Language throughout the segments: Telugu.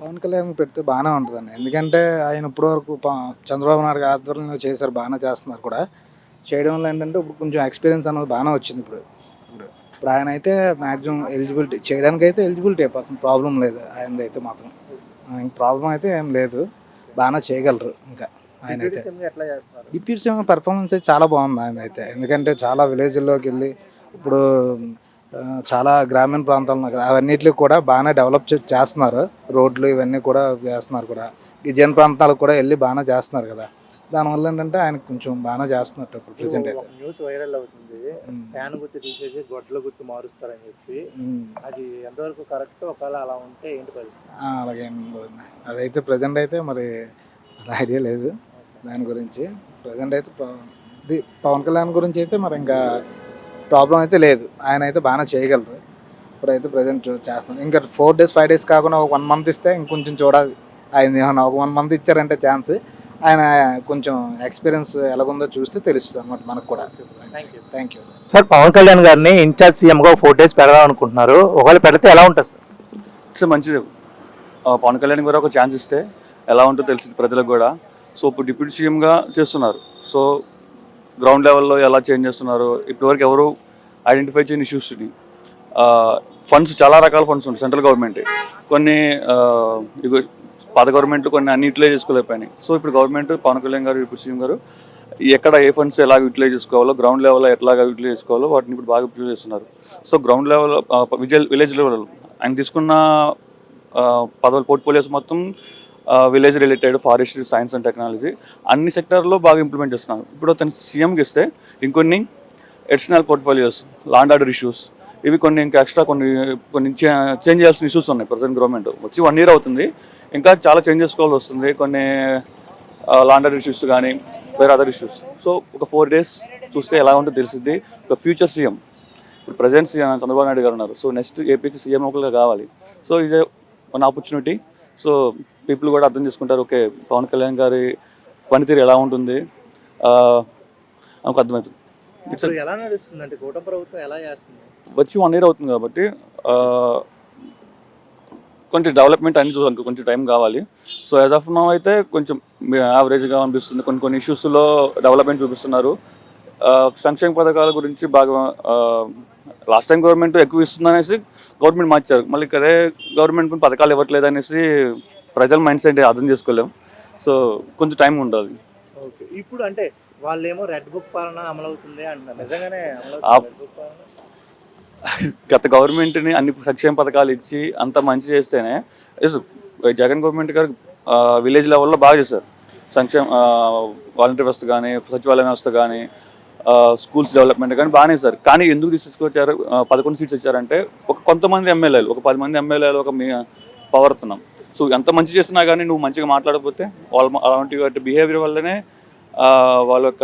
పవన్ కళ్యాణ్ పెడితే బాగానే ఉంటుందండి. ఎందుకంటే ఆయన ఇప్పటివరకు చంద్రబాబు నాయుడు గారి ఆధ్వర్యంలో చేశారు, బాగానే చేస్తున్నారు కూడా. చేయడం వల్ల ఏంటంటే ఇప్పుడు కొంచెం ఎక్స్పీరియన్స్ అన్నది బాగానే వచ్చింది. ఇప్పుడు ఇప్పుడు ఇప్పుడు ఆయన అయితే మ్యాక్సిమం ఎలిజిబిలిటీ చేయడానికి అయితే ఎలిజిబిలిటీ పర్సన్ ప్రాబ్లం లేదు. ఆయనది అయితే మాత్రం ఇంక ప్రాబ్లం అయితే ఏం లేదు, బాగానే చేయగలరు. ఇంకా ఆయన అయితే డిప్యూటీ సీఎం పెర్ఫార్మెన్స్ అయితే చాలా బాగుంది ఆయన అయితే. ఎందుకంటే చాలా విలేజ్లోకి వెళ్ళి ఇప్పుడు చాలా గ్రామీణ ప్రాంతాలు కదా, అవన్నిటికి కూడా బాగానే డెవలప్ చేస్తున్నారు. రోడ్లు ఇవన్నీ కూడా చేస్తున్నారు కూడా. గిరిజన ప్రాంతాలకు కూడా వెళ్ళి బాగానే చేస్తున్నారు కదా. దానివల్ల ఏంటంటే ఆయన కొంచెం బాగానే చేస్తున్నట్టు ఇప్పుడు ప్రజెంట్ అయితే. న్యూస్ వైరల్ అవుతుంది, ఫ్యాన్ గుర్తు తీసేసి గొడ్ల గుర్తు మారుస్తారని చెప్పి. అది ఎంతవరకు కరెక్ట్? ఒకవేళ అలా ఉంటే ఏంటి పరిస్థితి? అలాగే అదైతే ప్రజెంట్ అయితే మరి ఐడియా లేదు దాని గురించి. ప్రజెంట్ అయితే పవన్ కళ్యాణ్ గురించి అయితే మరి ఇంకా ప్రాబ్లం అయితే లేదు. ఆయన అయితే బాగానే చేయగలరు. ఇప్పుడైతే ప్రజెంట్ చేస్తున్నాం. ఇంకా 4 days 5 days కాకుండా ఒక 1 month ఇస్తే ఇంకొంచెం చూడాలి. ఆయన ఏమన్నా ఒక 1 month ఇచ్చారంటే ఛాన్స్, ఆయన కొంచెం ఎక్స్పీరియన్స్ ఎలాగుందో చూస్తే తెలుస్తుంది అన్నమాట మనకు కూడా. Thank you sir. Pawan Kalyan గారిని ఇన్ఛార్జ్ సీఎంగా 4 days పెడదాం అనుకుంటున్నారు. ఒకవేళ పెడితే ఎలా ఉంటుంది సార్? ఇట్స్ మంచిది. పవన్ కళ్యాణ్ కూడా ఒక ఛాన్స్ ఇస్తే ఎలా ఉంటుందో తెలిసింది ప్రజలకు కూడా. సో ఇప్పుడు డిప్యూటీ సీఎంగా చేస్తున్నారు. సో గ్రౌండ్ లెవెల్లో ఎలా చేంజ్ చేస్తున్నారు, ఇప్పటివరకు ఎవరు ఐడెంటిఫై చేయని ఇష్యూస్ని. ఫండ్స్ చాలా రకాల ఫండ్స్ ఉంటాయి సెంట్రల్ గవర్నమెంట్. కొన్ని పాత గవర్నమెంట్ కొన్ని అన్ని యూటిలైజ్ చేసుకోలేకపోయినాయి. సో ఇప్పుడు గవర్నమెంట్ పవన్ కళ్యాణ్ గారు, డిప్యూటీ సీఎం గారు ఎక్కడ ఏ ఫండ్స్ ఎలా యూటిలైజ్ చేసుకోవాలో, గ్రౌండ్ లెవెల్లో ఎట్లాగా యూటిలైజ్ చేసుకోవాలో వాటిని ఇప్పుడు బాగా యూజ్ చేస్తున్నారు. So ground level village level ఆయన తీసుకున్న పదవులు పోర్ట్ఫోలియోస్ మొత్తం village related, forestry, science and technology అన్ని సెక్టార్లో బాగా ఇంప్లిమెంట్ చేస్తున్నారు. ఇప్పుడు అతను సీఎంకి ఇస్తే ఇంకొన్ని additional portfolios, law and order issues, ఇవి కొన్ని ఇంకా ఎక్స్ట్రా కొన్ని చేంజ్ చేయాల్సిన ఇష్యూస్ ఉన్నాయి. ప్రజెంట్ గవర్నమెంట్ వచ్చి 1 year అవుతుంది, ఇంకా చాలా చేంజ్ చేసుకోవాల్సి వస్తుంది. కొన్ని లాండ్ ఆర్డర్ ఇష్యూస్ కానీ వేరే అదర్ ఇష్యూస్. సో ఒక 4 days చూస్తే ఎలా ఉంటుందో తెలిసింది. ఒక ఫ్యూచర్ సీఎం, ఇప్పుడు ప్రజెంట్ సీఎం చంద్రబాబు నాయుడు గారు ఉన్నారు. సో నెక్స్ట్ ఏపీకి సీఎం ఒకరుగా కావాలి. సో ఇదే వన్ ఆపర్చునిటీ. సో పీపుల్ కూడా అర్థం చేసుకుంటారు, ఓకే పవన్ కళ్యాణ్ గారి పనితీరు ఎలా ఉంటుంది నాకు అర్థమవుతుంది. ఎలా నడుస్తుంది అంటే కూటమి ప్రభుత్వం ఎలా చేస్తుంది? వచ్చి 1 year అవుతుంది కాబట్టి కొంచెం డెవలప్మెంట్ అన్ని చూసాను, కొంచెం టైం కావాలి. సో యాజ్ ఆఫ్ నౌ అయితే కొంచెం యావరేజ్గా అనిపిస్తుంది. కొన్ని ఇష్యూస్లో డెవలప్మెంట్ చూపిస్తున్నారు. సంక్షేమ పథకాల గురించి బాగా లాస్ట్ టైం గవర్నమెంట్ ఎక్కువ ఇస్తుందనేసి గవర్నమెంట్ మార్చారు. మళ్ళీ అదే గవర్నమెంట్ పథకాలు ఇవ్వట్లేదు అనేసి ప్రజల మైండ్ సెట్ అర్థం చేసుకోలేం. సో కొంచెం టైం ఉండాలి. ఓకే, ఇప్పుడు అంటే వాళ్ళేమో రెడ్ బుక్ పాలన అమలవుతుంది అంటున్నారు, నిజంగానే గత గవర్నమెంట్ని అన్ని సంక్షేమ పథకాలు ఇచ్చి అంత మంచి చేస్తేనే జగన్ గవర్నమెంట్ గారు విలేజ్ లెవెల్లో బాగా చేశారు. సంక్షేమ వాలంటీర్ వ్యవస్థ కానీ, సచివాలయ వ్యవస్థ కానీ, స్కూల్స్ డెవలప్మెంట్ కానీ బాగానే సార్. కానీ ఎందుకు తీసుకొచ్చారు? 11 seats ఇచ్చారంటే కొంతమంది ఎమ్మెల్యేలు, ఒక 10 మంది ఎమ్మెల్యేలు ఒక పవర్ అవుతున్నాం. సో ఎంత మంచి చేసినా కానీ నువ్వు మంచిగా మాట్లాడకపోతే అలాంటి వాటి బిహేవియర్ వల్లనే వాళ్ళ యొక్క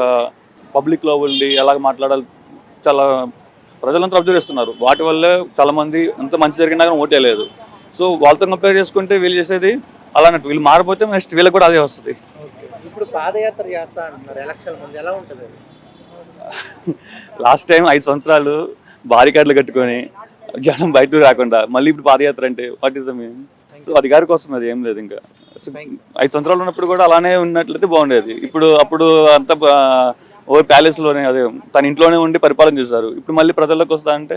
పబ్లిక్లో ఉండి ఎలాగ మాట్లాడాలి చాలా ప్రజలంతా అబ్జర్వ్ చేస్తున్నారు. వాటి వల్లే చాలామంది ఎంత మంచి జరిగినా కానీ ఓటేయలేదు. సో వాళ్ళతో కంపేర్ చేసుకుంటే వీళ్ళు చేసేది అలాంటి, వీళ్ళు మారిపోతే నెక్స్ట్ వీళ్ళకి కూడా అదే వస్తుంది. ఇప్పుడు పాదయాత్ర చేస్తా అంటున్నారు, ఎలక్షన్ ముందు ఎలా ఉంటుంది? లాస్ట్ టైం 5 సంవత్సరాలు బారికాడ్లు కట్టుకొని జనం బయటకు రాకుండా మళ్ళీ ఇప్పుడు పాదయాత్ర అంటే what is the mean? So అధికారి కోసం అది ఏం లేదు. ఇంకా 5 సంవత్సరాలు ఉన్నప్పుడు కూడా అలానే ఉన్నట్లయితే బాగుండేది. అప్పుడు అంతా ప్యాలెస్లోనే అదే తన ఇంట్లోనే ఉండి పరిపాలన చేశారు. ఇప్పుడు మళ్ళీ ప్రజల్లోకి వస్తా అంటే